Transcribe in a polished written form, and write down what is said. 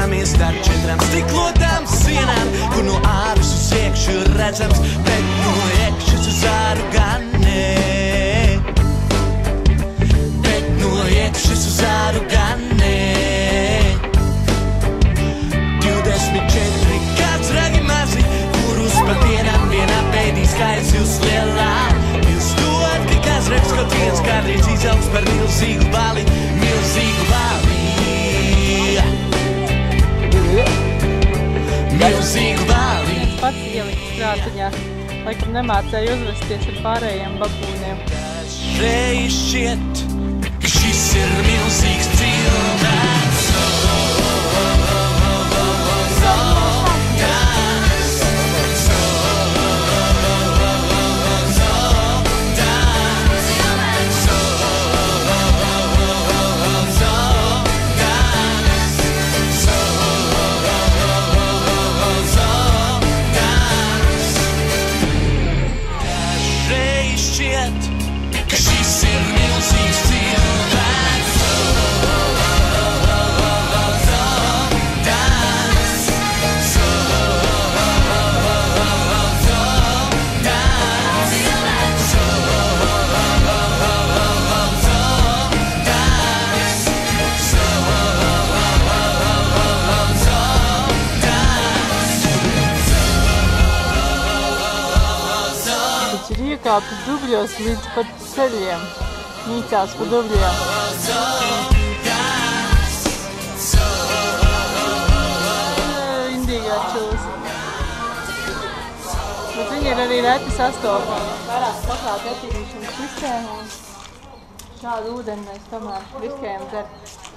Skatāmies ar 4 stiklotām sienām, kur no ārus uz iekšu ir redzams, bet no iekšas uz āru gan nē. Bet no iekšas uz āru gan nē. 24 kāds ragi mazi, kurus pa dienām vienā pēdīs kājas jūs lielā. Jūs dod, ka kāds reps kaut viens kādreiz izaugs par milzīgu bali, milzīgu bali. Milzīgu bali. Pats ielikt strātiņā, laikam nemācēja uzvesties ar pārējiem babūniem. Reiz šķiet, ka šis ir milzīgs cilvēks. Ka šis ir milzīgs cilvēks. Viņš ir iekāpis dubļos līdz pat ceļiem. Nīcās pa dubļiem. Indīgā čūs. Bet viņi ir arī reti sastopami. Vairāk paklāt attīrīšanas sistēmu. Šādu ūdeni mēs tomēr riskējam dzert.